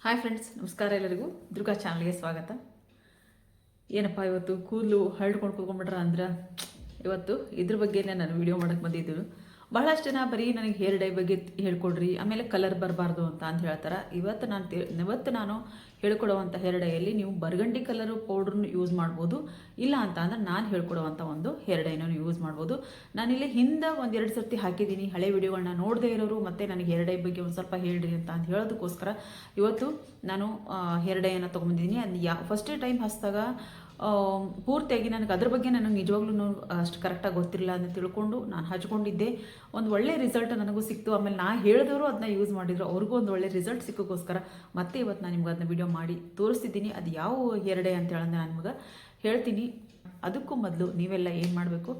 Hi friends, ನಮಸ್ಕಾರ ಎಲ್ಲರಿಗೂ. ದುರ್ಗಾ ಚಾನಲ್ಗೆ ಸ್ವಾಗತ. ಏನಪ್ಪ ಇವತ್ತು ಕೂದಲು ಹರಡ್ಕೊಂಡು ಕೂತ್ಕೊಂಡ್ಬಿಟ್ರ ಅಂದ್ರೆ ಇವತ್ತು ಇದ್ರ ಬಗ್ಗೆನೇ ನಾನು ವಿಡಿಯೋ ಮಾಡೋಕ್ಕೆ ಬಂದಿದ್ದು. ಬಹಳಷ್ಟು ಜನ ಬರೀ ನನಗೆ ಹೇರ್ ಡೈ ಬಗ್ಗೆ ಹೇಳ್ಕೊಡ್ರಿ, ಆಮೇಲೆ ಕಲರ್ ಬರಬಾರ್ದು ಅಂತ ಹೇಳ್ತಾರೆ. ಇವತ್ತು ನಾನು ಹೇಳ್ಕೊಡುವಂಥ ಹೇರ್ ಡೈಯಲ್ಲಿ ನೀವು ಬರ್ಗಂಡಿ ಕಲರು ಪೌಡ್ರನ್ನು ಯೂಸ್ ಮಾಡ್ಬೋದು. ಇಲ್ಲ ಅಂತ ಅಂದ್ರೆ ನಾನು ಹೇಳ್ಕೊಡುವಂಥ ಒಂದು ಹೇರ್ ಡೈನ ಯೂಸ್ ಮಾಡ್ಬೋದು. ನಾನಿಲ್ಲಿ ಹಿಂದೆ ಒಂದೆರಡು ಸರ್ತಿ ಹಾಕಿದ್ದೀನಿ ಹಳೆ ವಿಡಿಯೋಗಳನ್ನ ನೋಡದೇ ಇರೋರು, ಮತ್ತು ನನಗೆ ಹೇರ್ ಡೈ ಬಗ್ಗೆ ಒಂದು ಸ್ವಲ್ಪ ಹೇಳ್ರಿ ಅಂತ ಹೇಳೋದಕ್ಕೋಸ್ಕರ ಇವತ್ತು ನಾನು ಹೇರ್ ಡೈಯನ್ನು ತೊಗೊಂಡಿದ್ದೀನಿ. ಅದು ಫಸ್ಟ್ ಟೈಮ್ ಹಚ್ಚಿದಾಗ ಪೂರ್ತಿಯಾಗಿ ನನಗೆ ಅದ್ರ ಬಗ್ಗೆ ನನಗೆ ನಿಜವಾಗ್ಲೂ ಅಷ್ಟು ಕರೆಕ್ಟಾಗಿ ಗೊತ್ತಿರಲಿಲ್ಲ ಅಂತ ತಿಳ್ಕೊಂಡು ನಾನು ಹಚ್ಕೊಂಡಿದ್ದೆ. ಒಂದು ಒಳ್ಳೆ ರಿಸಲ್ಟ್ ನನಗೂ ಸಿಕ್ತು. ಆಮೇಲೆ ನಾ ಹೇಳಿದವರು ಅದನ್ನ ಯೂಸ್ ಮಾಡಿದ್ರು, ಅವ್ರಿಗೂ ಒಂದು ಒಳ್ಳೆ ರಿಸಲ್ಟ್ ಸಿಕ್ಕೋಕ್ಕೋಸ್ಕರ ಮತ್ತೆ ಇವತ್ತು ನಾನು ನಿಮ್ಗೆ ಅದನ್ನ ವಿಡಿಯೋ ಮಾಡಿ ತೋರಿಸ್ತಿದ್ದೀನಿ. ಅದು ಯಾವ ಹೇರ್ ಡೈ ಅಂತ ಹೇಳಂದ್ರೆ ನಾನು ನಿಮ್ಗೆ ಹೇಳ್ತೀನಿ. ಅದಕ್ಕೂ ಮೊದಲು ನೀವೆಲ್ಲ ಏನು ಮಾಡಬೇಕು,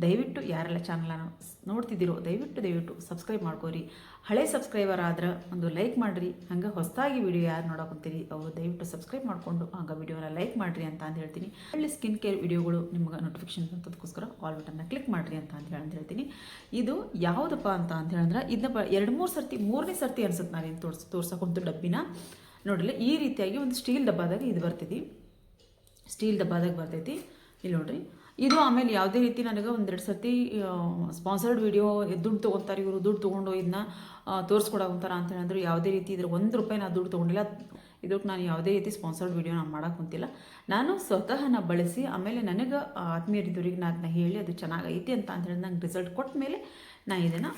ದಯವಿಟ್ಟು ಯಾರೆಲ್ಲ ಚಾನಲನ್ನು ನೋಡ್ತಿದ್ದೀರೋ ದಯವಿಟ್ಟು ಸಬ್ಸ್ಕ್ರೈಬ್ ಮಾಡ್ಕೋರಿ. ಹಳೆ ಸಬ್ಸ್ಕ್ರೈಬರ್ ಆದ್ರೆ ಒಂದು ಲೈಕ್ ಮಾಡಿರಿ. ಹಂಗೆ ಹೊಸದಾಗಿ ವಿಡಿಯೋ ಯಾರು ನೋಡೋಕಂತೀರಿ ಅವರು ದಯವಿಟ್ಟು ಸಬ್ಸ್ಕ್ರೈಬ್ ಮಾಡಿಕೊಂಡು ಹಂಗೆ ವಿಡಿಯೋನ ಲೈಕ್ ಮಾಡಿರಿ ಅಂತ ಹೇಳ್ತೀನಿ. ಒಳ್ಳೆ ಸ್ಕಿನ್ ಕೇರ್ ವಿಡಿಯೋಗಳು ನಿಮ್ಗೆ ನೋಟಿಫಿಕೇಶನ್ ಬಂತದಕ್ಕೋಸ್ಕರ ಆಲ್ ಬಟನ್ನ ಕ್ಲಿಕ್ ಮಾಡಿರಿ ಅಂತ ಹೇಳ್ತೀನಿ. ಇದು ಯಾವುದಪ್ಪ ಅಂತ ಹೇಳಿದ್ರೆ ಇದನ್ನ 2-3 ಸರ್ತಿ, 3ನೇ ಸರ್ತಿ ಅನ್ಸುತ್ತೆ ನಾನೇನು ತೋರ್ಸೋಕಂತು ಡಬ್ಬಿನ ನೋಡ್ರಿ. ಈ ರೀತಿಯಾಗಿ ಒಂದು ಸ್ಟೀಲ್ ಡಬ್ಬಾದಾಗ ಇದು ಬರ್ತೈತಿ, ಸ್ಟೀಲ್ ಡಬ್ಬಾದಾಗ ಬರ್ತೈತಿ. ಇಲ್ಲಿ ನೋಡ್ರಿ, ಇದು ಆಮೇಲೆ ಯಾವುದೇ ರೀತಿ ನನಗೆ 1-2 ಸರ್ತಿ ಸ್ಪಾನ್ಸರ್ಡ್ ವಿಡಿಯೋ ದುಡ್ಡು ತೊಗೊತಾರೆ ಇವರು, ದುಡ್ಡು ತೊಗೊಂಡು ಇದನ್ನ ತೋರಿಸ್ಕೊಡೋಂತಾರ ಅಂತ ಹೇಳಿದ್ರು. ಯಾವುದೇ ರೀತಿ ಇದ್ರ ₹1 ನಾನು ದುಡ್ಡು ತೊಗೊಂಡಿಲ್ಲ. ಇದಕ್ಕೆ ನಾನು ಯಾವುದೇ ರೀತಿ ಸ್ಪಾನ್ಸರ್ಡ್ ವಿಡಿಯೋ ನಾನು ಮಾಡೋಕೆ ಕುಂತಿಲ್ಲ. ನಾನು ಸ್ವತಃ ಬಳಸಿ ಆಮೇಲೆ ನನಗೆ ಆತ್ಮೀಯರಿದ್ದವರಿಗೆ ನಾನು ಅದನ್ನ ಹೇಳಿ ಅದು ಚೆನ್ನಾಗೈತಿ ಅಂತ ಹೇಳಿ ನಂಗೆ ರಿಸಲ್ಟ್ ಕೊಟ್ಟ ಮೇಲೆ ನಾನು ಇದನ್ನು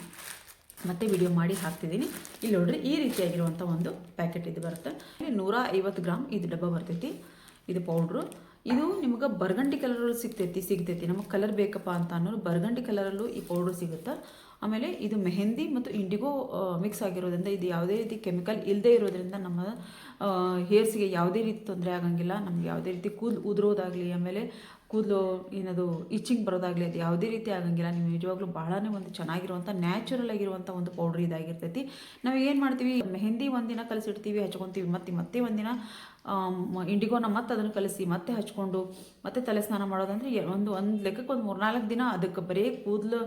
ಮತ್ತೆ ವಿಡಿಯೋ ಮಾಡಿ ಹಾಕ್ತಿದ್ದೀನಿ. ಇಲ್ಲಿ ನೋಡ್ರಿ, ಈ ರೀತಿಯಾಗಿರುವಂಥ ಒಂದು ಪ್ಯಾಕೆಟ್ ಇದು ಬರುತ್ತೆ. 150 ಗ್ರಾಮ್ ಇದು ಡಬ್ಬ ಬರ್ತೈತಿ. ಇದು ಪೌಡ್ರು. ಇದು ನಿಮ್ಗೆ ಬರ್ಗಂಡಿ ಕಲರಲ್ಲೂ ಸಿಗ್ತೈತಿ. ನಮಗೆ ಕಲರ್ ಬೇಕಪ್ಪ ಅಂತ ಅನ್ನೋರು ಬರ್ಗಂಡಿ ಕಲರಲ್ಲೂ ಈ ಪೌಡ್ರ್ ಸಿಗುತ್ತೆ. ಆಮೇಲೆ ಇದು ಮೆಹಂದಿ ಮತ್ತು ಇಂಡಿಗೋ ಮಿಕ್ಸ್ ಆಗಿರೋದ್ರಿಂದ, ಇದು ಯಾವುದೇ ರೀತಿ ಕೆಮಿಕಲ್ ಇಲ್ಲದೇ ಇರೋದ್ರಿಂದ ನಮ್ಮ ಹೇರ್ಸ್ಗೆ ಯಾವುದೇ ರೀತಿ ತೊಂದರೆ ಆಗಂಗಿಲ್ಲ. ನಮ್ಗೆ ಯಾವುದೇ ರೀತಿ ಕೂದಲು ಉದುರೋದಾಗಲಿ, ಆಮೇಲೆ ಕೂದಲು ಏನದು ಇಚ್ಚಿಂಗ್ ಬರೋದಾಗಲಿ ಅದು ಯಾವುದೇ ರೀತಿ ಆಗಂಗಿಲ್ಲ. ನೀವು ನಿಜವಾಗ್ಲೂ ಭಾಳನೇ ಒಂದು ಚೆನ್ನಾಗಿರುವಂಥ ನ್ಯಾಚುರಲ್ ಆಗಿರುವಂಥ ಒಂದು ಪೌಡ್ರ್ ಇದಾಗಿರ್ತೈತಿ. ನಾವು ಏನು ಮಾಡ್ತೀವಿ, ಮೆಹಂದಿ ಒಂದಿನ ಕಲಸಿಡ್ತೀವಿ, ಹಚ್ಕೊತೀವಿ, ಮತ್ತೆ ಒಂದಿನ ಇಂಡಿಗೋನ ಮತ್ತೆ ಅದನ್ನು ಕಲಿಸಿ ಮತ್ತೆ ಹಚ್ಕೊಂಡು ಮತ್ತೆ ತಲೆ ಸ್ನಾನ ಮಾಡೋದಂದ್ರೆ ಒಂದು ಲೆಕ್ಕಕ್ಕೆ ಒಂದು 3-4 ದಿನ ಅದಕ್ಕೆ ಬರೀ ಕೂದಲು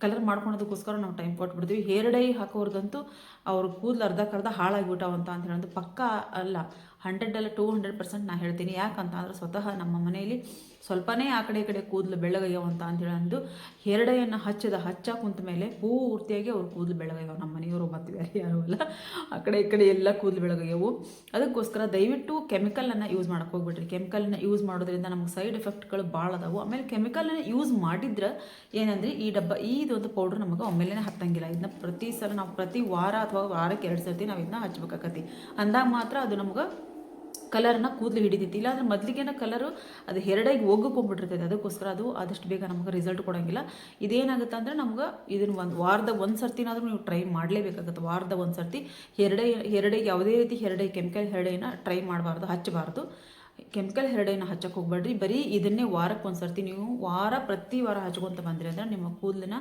ಕಲರ್ ಮಾಡ್ಕೊಳೋದಕ್ಕೋಸ್ಕರ ನಾವು ಟೈಮ್ ಕೊಟ್ಬಿಡ್ತೀವಿ. ಹೇರ್ ಡೈ ಹಾಕೋರ್ದಂತೂ ಅವ್ರ ಕೂದಲು ಅರ್ಧಕ್ಕರ್ಧ ಹಾಳಾಗಿಬಿಟ್ಟಾವ ಅಂತ ಹೇಳೋದು ಪಕ್ಕ ಅಲ್ಲ, 100 ಅಲ್ಲ 200% ನಾನು ಹೇಳ್ತೀನಿ. ಯಾಕಂತ ಅಂದ್ರೆ ಸ್ವತಃ ನಮ್ಮ ಮನೆಯಲ್ಲಿ ಸ್ವಲ್ಪನೇ ಆ ಕಡೆ ಈ ಕಡೆ ಕೂದಲು ಬೆಳ್ಳಗಯ್ಯವ ಅಂತ ಹೇಳಂದು ಹೇರ್ ಡೈಯನ್ನು ಹಚ್ಚ ಕುಂತ ಮೇಲೆ ಪೂರ್ತಿಯಾಗಿ ಅವ್ರು ಕೂದಲು ಬೆಳ್ಳಗಯ್ಯವ. ನಮ್ಮ ಮನೆಯವರು ಮತ್ತು ಬೇರೆ ಯಾರು ಅಲ್ಲ, ಆ ಕಡೆ ಈ ಕಡೆ ಎಲ್ಲ ಕೂದಲು ಬೆಳ್ಳಗಯ್ಯವು. ಅದಕ್ಕೋಸ್ಕರ ದಯವಿಟ್ಟು ಕೆಮಿಕಲನ್ನು ಯೂಸ್ ಮಾಡೋಕೆ ಹೋಗ್ಬಿಟ್ರಿ. ಕೆಮಿಕಲನ್ನ ಯೂಸ್ ಮಾಡೋದ್ರಿಂದ ನಮ್ಗೆ ಸೈಡ್ ಎಫೆಕ್ಟ್ಗಳು ಭಾಳ ಅದಾವು. ಆಮೇಲೆ ಕೆಮಿಕಲನ್ನು ಯೂಸ್ ಮಾಡಿದ್ರೆ ಏನಂದರೆ ಈ ಇದೊಂದು ಪೌಡ್ರ್ ನಮಗೆ ಒಮ್ಮೆಲೇ ಹತ್ತಂಗಿಲ್ಲ. ಇದನ್ನ ಪ್ರತಿ ಸಲ ನಾವು ಪ್ರತಿ ವಾರ ಅಥವಾ ವಾರಕ್ಕೆ 2 ಸರ್ತಿ ನಾವು ಇದನ್ನ ಹಚ್ಬೇಕಾಕತಿ. ಅಂದಾಗ ಮಾತ್ರ ಅದು ನಮ್ಗೆ ಕಲರ್ನ ಕೂದಲು ಹಿಡಿತೈತಿ. ಇಲ್ಲಾಂದ್ರೆ ಮೊದಲಿಗೇನ ಕಲರು ಅದು ಹೇರ್ ಡೈಗೆ ಹೋಗ್ಕೊಂಡ್ಬಿಟ್ಟಿರ್ತೈತೆ. ಅದಕ್ಕೋಸ್ಕರ ಅದು ಆದಷ್ಟು ಬೇಗ ನಮ್ಗೆ ರಿಸಲ್ಟ್ ಕೊಡೋಂಗಿಲ್ಲ. ಇದೇನಾಗುತ್ತೆ ಅಂದರೆ ನಮ್ಗೆ ಇದನ್ನು ವಾರದ 1 ಸರ್ತಿನಾದರೂ ನೀವು ಟ್ರೈ ಮಾಡಲೇಬೇಕಾಗುತ್ತೆ. ವಾರದ 1 ಸರ್ತಿ ಹೇರ್ ಡೈಗೆ ಯಾವುದೇ ರೀತಿ ಹೇರ್ ಡೈ ಕೆಮಿಕಲ್ ಹೇರ್ ಡೈನ ಟ್ರೈ ಮಾಡಬಾರ್ದು, ಹಚ್ಚಬಾರ್ದು. ಕೆಮಿಕಲ್ ಹೇರ್ ಡೈನ ಹಚ್ಚಕ್ಕೆ ಹೋಗ್ಬೇಡ್ರಿ. ಬರೀ ಇದನ್ನೇ ವಾರಕ್ಕೆ 1 ಸರ್ತಿ ನೀವು ಪ್ರತಿ ವಾರ ಹಚ್ಕೊತ ಬಂದ್ರಿ ಅಂದ್ರೆ ನಿಮ್ಮ ಕೂದಲಿನ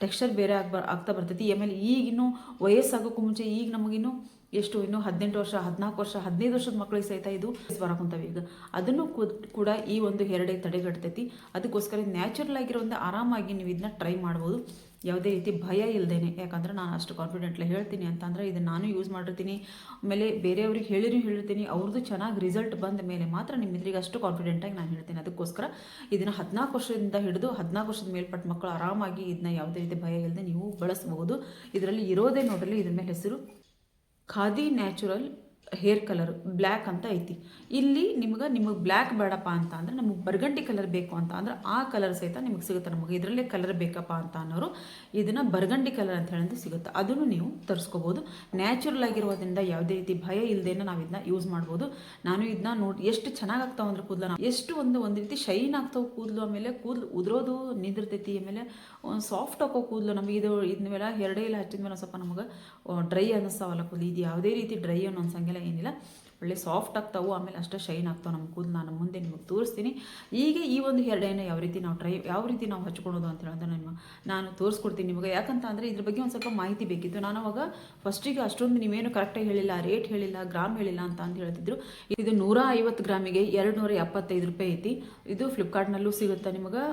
ಟೆಕ್ಸ್ಚರ್ ಬೇರೆ ಆಗ್ತಾ ಬರ್ತೈತಿ. ಆಮೇಲೆ ಈಗಿನ್ನೂ ವಯಸ್ಸಾಗೋಕ್ಕೂ ಮುಂಚೆ ಈಗ ನಮಗಿನ್ನೂ ಇನ್ನೂ 18 ವರ್ಷ, 14 ವರ್ಷ, 15 ವರ್ಷದ ಮಕ್ಕಳಿಗೆ ಸಹಿತ ಇದು ಬರಕುಂತವೆ. ಈಗ ಅದನ್ನು ಕೂಡ ಈ ಒಂದು ಹೇರ್ ಡೈ ತಡೆಗಟ್ತೈತಿ. ಅದಕ್ಕೋಸ್ಕರ ನ್ಯಾಚುರಲ್ ಆಗಿರೋ ಒಂದು ಆರಾಮಾಗಿ ನೀವು ಇದನ್ನ ಟ್ರೈ ಮಾಡ್ಬೋದು, ಯಾವುದೇ ರೀತಿ ಭಯ ಇಲ್ಲದೇನೆ. ಯಾಕಂದ್ರೆ ನಾನು ಅಷ್ಟು ಕಾನ್ಫಿಡೆಂಟ್ಲಿ ಹೇಳ್ತೀನಿ ಅಂತಂದರೆ ಇದನ್ನು ನಾನು ಯೂಸ್ ಮಾಡಿರ್ತೀನಿ. ಆಮೇಲೆ ಬೇರೆಯವ್ರಿಗೆ ಹೇಳಿರ್ತೀನಿ. ಅವ್ರದ್ದು ಚೆನ್ನಾಗಿ ರಿಸಲ್ಟ್ ಬಂದ ಮೇಲೆ ಮಾತ್ರ ನಿಮ್ಮಿದ್ರಿಗೆ ಅಷ್ಟು ಕಾನ್ಫಿಡೆಂಟಾಗಿ ನಾನು ಹೇಳ್ತೀನಿ. ಅದಕ್ಕೋಸ್ಕರ ಇದನ್ನು 14 ವರ್ಷದಿಂದ ಹಿಡಿದು 14 ವರ್ಷದ ಮೇಲ್ಪಟ್ಟ ಮಕ್ಕಳು ಆರಾಮಾಗಿ ಇದನ್ನ ಯಾವುದೇ ರೀತಿ ಭಯ ಇಲ್ಲದೆ ನೀವು ಬಳಸ್ಬೋದು. ಇದರಲ್ಲಿ ಇರೋದೇ ನೋಡಲಿ, ಇದ್ರ ಮೇಲೆ ಹೆಸರು khadi natural hair colour black ಅಂತ ಐತಿ. ಇಲ್ಲಿ ನಿಮಗೆ ಬ್ಲ್ಯಾಕ್ ಬೇಡಪ್ಪ ಅಂತ ಅಂದರೆ ನಮಗೆ ಬರ್ಗಂಡಿ ಕಲರ್ ಬೇಕು ಅಂತ ಅಂದ್ರೆ ಆ ಕಲರ್ ಸಹಿತ ನಿಮಗೆ ಸಿಗುತ್ತೆ. ನಮಗೆ ಇದರಲ್ಲೇ ಕಲರ್ ಬೇಕಪ್ಪ ಅಂತ ಅನ್ನೋರು ಇದನ್ನು ಬರ್ಗಂಡಿ ಕಲರ್ ಅಂತ ಹೇಳೋದು ಸಿಗುತ್ತೆ. ಅದನ್ನು ನೀವು ತರಿಸ್ಕೋಬೋದು. ನ್ಯಾಚುರಲ್ ಆಗಿರೋದ್ರಿಂದ ಯಾವುದೇ ರೀತಿ ಭಯ ಇಲ್ಲದೇನೆ ನಾವು ಇದನ್ನ ಯೂಸ್ ಮಾಡ್ಬೋದು. ನಾನು ಇದನ್ನ ನೋಡಿ ಎಷ್ಟು ಚೆನ್ನಾಗಿ ಆಗ್ತಾವೆ ಅಂದ್ರೆ ಕೂದಲು ಎಷ್ಟು ಒಂದು ರೀತಿ ಶೈನ್ ಆಗ್ತಾವೆ ಕೂದಲು. ಆಮೇಲೆ ಕೂದಲು ಉದುರೋದು ನಿಂದಿರ್ತೈತಿ. ಆಮೇಲೆ ಒಂದು ಸಾಫ್ಟ್ ಹಾಕೋ ಕೂದಲು ನಮಗೆ ಇದನ್ನೆಲ್ಲ ಹೇರ್ ಡೈ ಎಲ್ಲ ಹಚ್ಚಿದ ಮೇಲೆ ಸ್ವಲ್ಪ ನಮಗೆ ಡ್ರೈ ಅನ್ನಿಸ್ತಾವಲ್ಲ ಕೂದಲು. ಇದು ಯಾವುದೇ ರೀತಿ ಡ್ರೈ ಅನ್ನೋ ಅನ್ಸಂಗಿಲ್ಲ, ಏನಿಲ್ಲ, ಒಳ್ಳೆ ಸಾಫ್ಟ್ ಆಗ್ತಾವೆ. ಆಮೇಲೆ ಅಷ್ಟೇ ಶೈನ್ ಆಗ್ತಾವೆ ನಮ್ಮ ಕೂದಲು. ನಾನು ಮುಂದೆ ನಿಮಗೆ ತೋರಿಸ್ತೀನಿ. ಈಗ ಈ ಒಂದು ಹೇರ್ ಡೈನ ಯಾವ ರೀತಿ ನಾವು ಹಚ್ಕೊಳೋದು ಅಂತ ಹೇಳಿದ್ರೆ ನಾನು ತೋರಿಸ್ಕೊಡ್ತೀನಿ ನಿಮಗೆ. ಯಾಕಂತ ಅಂದರೆ ಇದ್ರ ಬಗ್ಗೆ ಒಂದು ಸ್ವಲ್ಪ ಮಾಹಿತಿ ಬೇಕಿತ್ತು. ನಾನು ಅವಾಗ ಫಸ್ಟಿಗೆ ಅಷ್ಟೊಂದು ನೀವೇನು ಕರೆಕ್ಟಾಗಿ ಹೇಳಿಲ್ಲ, ರೇಟ್ ಹೇಳಿಲ್ಲ, ಗ್ರಾಮ್ ಹೇಳಿಲ್ಲ ಅಂತ ಹೇಳ್ತಿದ್ರು. ಇದು 150 ಗ್ರಾಮಿಗೆ ₹275 ಐತಿ. ಇದು ಫ್ಲಿಪ್ಕಾರ್ಟ್ನಲ್ಲೂ ಸಿಗುತ್ತೆ ನಿಮಗೆ,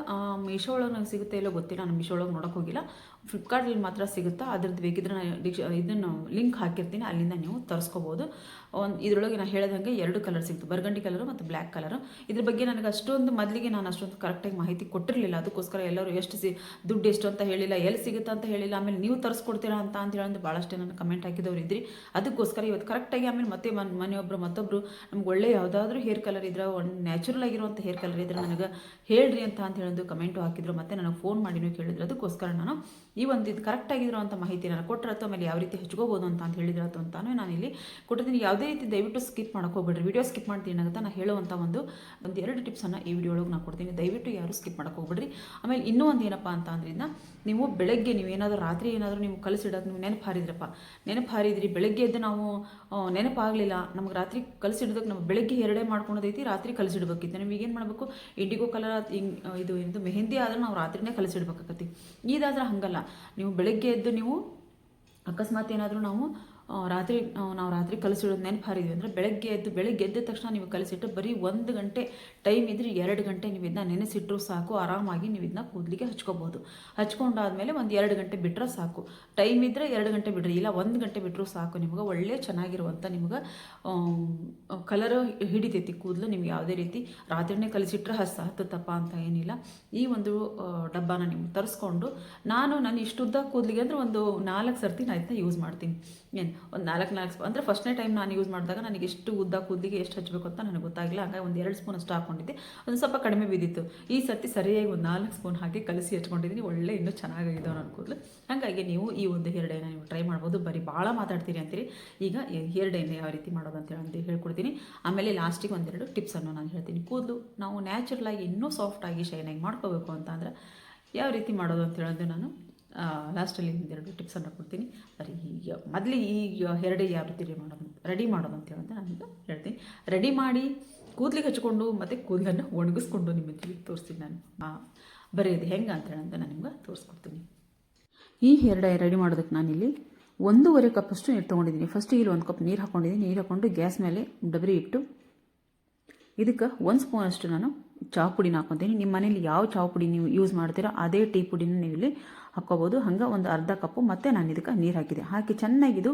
ಮೀಶೋ ಒಳಗೆ ನಂಗೆ ಸಿಗುತ್ತೆ ಇಲ್ಲೋ ಗೊತ್ತಿಲ್ಲ, ನಾನು ಮೀಶೋ ಒಳಗೆ ನೋಡೋಕೆ ಹೋಗಿಲ್ಲ. ಫ್ಲಿಪ್ಕಾರ್ಟಲ್ಲಿ ಮಾತ್ರ ಸಿಗುತ್ತಾ, ಅದ್ರದ್ದು ಬೇಕಿದ್ರೆ ನಾನು ಇದನ್ನು ಲಿಂಕ್ ಹಾಕಿರ್ತೀನಿ, ಅಲ್ಲಿಂದ ನೀವು ತರಿಸ್ಕೋಬೋದು. ಇದರೊಳಗೆ ನಾನು ಹೇಳಿದಂಗೆ 2 ಕಲರ್ ಸಿಕ್ತು, ಬರ್ಗಂಡಿ ಕಲರು ಮತ್ತು ಬ್ಲ್ಯಾಕ್ ಕಲರು. ಇದ್ರ ಬಗ್ಗೆ ನನಗೆ ಮೊದಲಿಗೆ ನಾನು ಅಷ್ಟೊಂದು ಕರೆಕ್ಟಾಗಿ ಮಾಹಿತಿ ಕೊಟ್ಟಿರಲಿಲ್ಲ. ಅದಕ್ಕೋಸ್ಕರ ಎಲ್ಲರೂ ದುಡ್ಡು ಎಷ್ಟು ಅಂತ ಹೇಳಿಲ್ಲ, ಎಲ್ಲಿ ಸಿಗುತ್ತೆ ಅಂತ ಹೇಳಿಲ್ಲ, ಆಮೇಲೆ ನೀವು ತರಿಸ್ಕೊಡ್ತೀರಾ ಅಂತ ಹೇಳಂದ್ರೆ ಭಾಳಷ್ಟೇ ನನ್ನ ಕಮೆಂಟ್ ಹಾಕಿದವ್ರು ಇದ್ರಿ. ಅದಕ್ಕೋಸ್ಕರ ಇವತ್ತು ಕರೆಕ್ಟಾಗಿ ಆಮೇಲೆ ಮತ್ತೆ ಮತ್ತೊಬ್ಬರು ನಮ್ಗೆ ಒಳ್ಳೆ ಯಾವುದಾದ್ರೂ ಹೇರ್ ಕಲರ್ ಇದ್ರೆ, ಒಂದು ನ್ಯಾಚುರಲ್ ಆಗಿರುವಂಥ ಹೇರ್ ಕಲರ್ ಇದ್ರೆ ನನಗೆ ಹೇಳ್ರಿ ಅಂತ ಹೇಳೋದು ಕಮೆಂಟು ಹಾಕಿದ್ರು, ಮತ್ತು ನನಗೆ ಫೋನ್ ಮಾಡಿನೂ ಕೇಳಿದ್ರು. ಅದಕ್ಕೋಸ್ಕರ ನಾನು ಈ ಒಂದು ಇದು ಕರೆಕ್ಟಾಗಿರುವಂಥ ಮಾಹಿತಿ ನಾನು ಕೊಟ್ಟಿರತ್ತೋ, ಆಮೇಲೆ ಯಾವ ರೀತಿ ಹಚ್ಕೋಬೋದು ಅಂತ ಹೇಳಿದ್ರತ್ತು ಅಂತಾನು ನಾನು ಇಲ್ಲಿ ಕೊಟ್ಟಿದ್ದೀನಿ. ಯಾವುದೇ ರೀತಿ ದಯವಿಟ್ಟು ಸ್ಕಿಪ್ ಮಾಡೋಕೆ ಹೋಗ್ಬೇಡ್ರಿ. ವಿಡಿಯೋ ಸ್ಕಿಪ್ ಮಾಡ್ತೀನಿ ಆಗುತ್ತೆ. ನಾನು ಹೇಳುವಂಥ ಒಂದು 2 ಟಿಪ್ಸನ್ನು ಈ ವಿಡಿಯೋ ಒಳಗೆ ನಾನು ಕೊಡ್ತೀನಿ. ದಯವಿಟ್ಟು ಯಾರು ಸ್ಕಿಪ್ ಮಾಡೋಕೆ ಹೋಗ್ಬೇಡ್ರಿ. ಆಮೇಲೆ ಇನ್ನೂ ಒಂದು ಏನಪ್ಪ ಅಂತ ಅಂದ್ರಿಂದ, ನೀವು ಬೆಳಗ್ಗೆ ನೀವೇನಾದರೂ ರಾತ್ರಿ ಏನಾದರೂ ನೀವು ಕಲಸಿಡೋದು ನೀವು ನೆನಪು ಹಾರಿದ್ರಿ, ಬೆಳಗ್ಗೆ ಎದ್ದು ನಾವು ನೆನಪಾಗಲಿಲ್ಲ, ನಮ್ಗೆ ರಾತ್ರಿ ಕಲಸಿಡೋದಕ್ಕೆ ನಾವು ಬೆಳಗ್ಗೆ 2 ಮಾಡ್ಕೊಳೋದೈತಿ, ರಾತ್ರಿ ಕಲಸಿಡ್ಬೇಕಿತ್ತು. ನೀವು ಈಗೇನು ಮಾಡಬೇಕು, ಇಂಡಿಗೋ ಕಲರ್ ಇದು ಮೆಹಂದಿ ಆದ್ರೆ ನಾವು ರಾತ್ರಿನೇ ಕಲಸಿಡ್ಬೇಕಾಗತ್ತಿ. ಇದಾದ್ರೆ ಹಂಗಲ್ಲ, ನೀವು ಬೆಳಗ್ಗೆ ಎದ್ದು ನೀವು ಅಕಸ್ಮಾತ್ ಏನಾದರೂ ನಾವು ರಾತ್ರಿ ಕಲಸಿಡೋದು ನೆನಪು ಹಾರಿದ್ವಿ ಅಂದರೆ ಬೆಳಗ್ಗೆ ಎದ್ದ ತಕ್ಷಣ ನೀವು ಕಲಸಿಟ್ಟು ಬರೀ 1 ಗಂಟೆ ಟೈಮ್ ಇದ್ರೆ 2 ಗಂಟೆ ನೀವು ಇದನ್ನ ನೆನೆಸಿಟ್ಟರು ಸಾಕು. ಆರಾಮಾಗಿ ನೀವು ಇದನ್ನ ಕೂದಲಿಗೆ ಹಚ್ಕೋಬೋದು. ಹಚ್ಕೊಂಡಾದ್ಮೇಲೆ ಒಂದು 2 ಗಂಟೆ ಬಿಟ್ಟರೆ ಸಾಕು. ಟೈಮ್ ಇದ್ದರೆ 2 ಗಂಟೆ ಬಿಡ್ರಿ, ಇಲ್ಲ 1 ಗಂಟೆ ಬಿಟ್ಟರು ಸಾಕು. ನಿಮ್ಗೆ ಒಳ್ಳೆ ಚೆನ್ನಾಗಿರುವಂಥ ನಿಮ್ಗೆ ಕಲರ್ ಹಿಡಿತೈತಿ ಕೂದಲು. ನಿಮ್ಗೆ ಯಾವುದೇ ರೀತಿ ರಾತ್ರಿನೇ ಕಲಸಿಟ್ರೆ ಹತ್ತತ್ತಪ್ಪ ಅಂತ ಏನಿಲ್ಲ. ಈ ಒಂದು ಡಬ್ಬನ ನೀವು ತರಿಸ್ಕೊಂಡು, ನನ್ನ ಇಷ್ಟುದ್ದ ಕೂದಲಿಗೆ ಅಂದರೆ ಒಂದು 4 ಸರ್ತಿ ನಾನು ಇದನ್ನ ಯೂಸ್ ಮಾಡ್ತೀನಿ. ಒಂದು 4 ಅಂದರೆ ಫಸ್ಟ್ನೇ ಟೈಮ್ ನಾನು ಯೂಸ್ ಮಾಡಿದಾಗ ನನಗೆ ಎಷ್ಟು ಉದ್ದ ಕೂದಲಿಗೆ ಎಷ್ಟು ಹಚ್ಚಬೇಕು ಅಂತ ನನಗೆ ಗೊತ್ತಾಗಿಲ್ಲ. ಹಾಗಾಗಿ ಒಂದು 2 ಸ್ಪೂನ್ ಅಷ್ಟು ಹಾಕ್ಕೊಂಡಿದ್ದೆ, ಒಂದು ಸ್ವಲ್ಪ ಕಡಿಮೆ ಬಿದ್ದಿತ್ತು. ಈ ಸರ್ತಿ ಸರಿಯಾಗಿ ಒಂದು 4 ಸ್ಪೂನ್ ಹಾಕಿ ಕಲಸಿ ಹಚ್ಕೊಂಡಿದ್ದೀನಿ. ಒಳ್ಳೆ ಇನ್ನೂ ಚೆನ್ನಾಗಿದ್ದಾವೆ ನನ್ನ ಕೂದಲು. ಹಾಗಾಗಿ ನೀವು ಈ ಒಂದು ಹೇರ್ ಡೈನ ನೀವು ಟ್ರೈ ಮಾಡ್ಬೋದು. ಬರೀ ಭಾಳ ಮಾತಾಡ್ತೀರಿ ಅಂತೀರಿ. ಈಗ ಹೇರ್ ಡೈನ ಯಾವ ರೀತಿ ಮಾಡೋದು ಅಂತ ಹೇಳ್ಕೊಡ್ತೀನಿ. ಆಮೇಲೆ ಲಾಸ್ಟಿಗೆ 1-2 ಟಿಪ್ಸನ್ನು ನಾನು ಹೇಳ್ತೀನಿ. ಕೂದಲು ನಾವು ನ್ಯಾಚುರಲಾಗಿ ಇನ್ನೂ ಸಾಫ್ಟಾಗಿ ಶೈನಾಗಿ ಮಾಡ್ಕೋಬೇಕು ಅಂತ ಅಂದರೆ ಯಾವ ರೀತಿ ಮಾಡೋದು ಅಂತ ಹೇಳೋದು ನಾನು ಲಾಸ್ಟಲ್ಲಿ 1-2 ಟಿಪ್ಸನ್ನು ಕೊಡ್ತೀನಿ. ಬರೀ ಮೊದಲು ಈ ಹೇರ್ ಡೈ ಯಾವ ರೀತಿ ರೆಡಿ ಮಾಡೋದು ಅಂತ ಹೇಳೋದು ನಾನು ಹೇಳ್ತೀನಿ. ರೆಡಿ ಮಾಡಿ ಕೂದಲಿಗೆ ಹಚ್ಕೊಂಡು ಮತ್ತು ಕೂದಲನ್ನು ಒಣಗಿಸ್ಕೊಂಡು ನಿಮ್ಮ ಜೊತೆಗೆ ತೋರಿಸ್ತೀನಿ ನಾನು. ಬರೀ ಇದು ಹೆಂಗೆ ಅಂತ ಹೇಳಂತ ನಾನು ನಿಮ್ಗೆ ತೋರಿಸ್ಕೊಡ್ತೀನಿ. ಈ ಹೇರ್ ಡೈ ರೆಡಿ ಮಾಡೋದಕ್ಕೆ ನಾನಿಲ್ಲಿ 1.5 ಕಪ್ಪಷ್ಟು ನೀರು ತೊಗೊಂಡಿದ್ದೀನಿ. ಫಸ್ಟಿಗೆ ಇಲ್ಲಿ 1 ಕಪ್ ನೀರು ಹಾಕ್ಕೊಂಡಿದ್ದೀನಿ. ನೀರು ಹಾಕ್ಕೊಂಡು ಗ್ಯಾಸ್ ಮೇಲೆ ಡಬರಿ ಇಟ್ಟು ಇದಕ್ಕೆ 1 ಸ್ಪೂನಷ್ಟು ನಾನು ಚಾವು ಪುಡಿನ ಹಾಕ್ಕೊತೀನಿ. ನಿಮ್ಮ ಮನೇಲಿ ಯಾವ ಚಾವು ಪುಡಿ ನೀವು ಯೂಸ್ ಮಾಡ್ತೀರೋ ಅದೇ ಟೀ ಪುಡಿನ ನೀವು ಇಲ್ಲಿ ಹಾಕ್ಕೋಬೋದು. ಹಂಗೆ ಒಂದು ಅರ್ಧ ಕಪ್ಪು ಮತ್ತು ನಾನು ಇದಕ್ಕೆ ನೀರು ಹಾಕಿದೆ. ಹಾಕಿ ಚೆನ್ನಾಗಿದು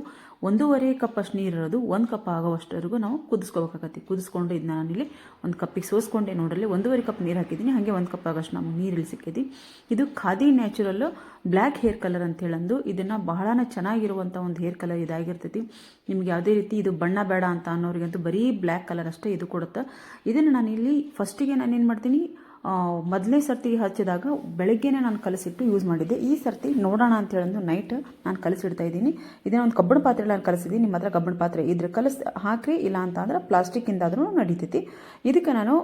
1.5 ಕಪ್ಪಷ್ಟು ನೀರು ಇರೋದು 1 ಕಪ್ ಆಗೋವಷ್ಟವರೆಗೂ ನಾವು ಕುದಿಸ್ಕೋಬೇಕಾಗತ್ತೆ. ಕುದಿಸ್ಕೊಂಡು ಇದನ್ನ ನಾನಿಲ್ಲಿ 1 ಕಪ್ಪಿಗೆ ಸೋಸ್ಕೊಂಡೆ. ನೋಡ್ರಲ್ಲಿ 1.5 ಕಪ್ ನೀರು ಹಾಕಿದ್ದೀನಿ. ಹಾಗೆ 1 ಕಪ್ ಆಗೋಷ್ಟು ನಮಗೆ ನೀರಲ್ಲಿ ಸಿಕ್ಕಿದೆ. ಇದು khadi natural black hair colour ಅಂತ ಹೇಳಂದು ಇದನ್ನು ಬಹಳನೇ ಚೆನ್ನಾಗಿರುವಂಥ ಒಂದು ಹೇರ್ ಕಲರ್ ಇದಾಗಿರ್ತೈತಿ. ನಿಮ್ಗೆ ಯಾವುದೇ ರೀತಿ ಇದು ಬಣ್ಣ ಬೇಡ ಅಂತ ಅನ್ನೋರಿಗಂತೂ ಬರೀ ಬ್ಲ್ಯಾಕ್ ಕಲರ್ ಅಷ್ಟೇ ಇದು ಕೊಡುತ್ತೆ. ಇದನ್ನು ನಾನಿಲ್ಲಿ ಫಸ್ಟಿಗೆ ನಾನೇನು ಮಾಡ್ತೀನಿ, ಮೊದಲನೇ ಸರ್ತಿ ಹಚ್ಚಿದಾಗ ಬೆಳಗ್ಗೆನೇ ನಾನು ಕಲಸಿಟ್ಟು ಯೂಸ್ ಮಾಡಿದ್ದೆ. ಈ ಸರ್ತಿ ನೋಡೋಣ ಅಂತ ಹೇಳಂದು ನೈಟ್ ನಾನು ಕಲಸಿಡ್ತಾ ಇದ್ದೀನಿ. ಇದನ್ನ ಒಂದು ಕಬ್ಬಿಣ ಪಾತ್ರೆಯಲ್ಲಿ ನಾನು ಕಲಸಿದ್ದೀನಿ. ನಿಮ್ಮ ಹತ್ರ ಕಬ್ಬಿಣ ಪಾತ್ರೆ ಇದ್ರೆ ಹಾಕ್ರಿ, ಇಲ್ಲ ಅಂತ ಅಂದ್ರೆ ಪ್ಲಾಸ್ಟಿಕ್ಕಿಂದಾದ್ರೂ ನಡೀತೈತಿ. ಇದಕ್ಕೆ ನಾನು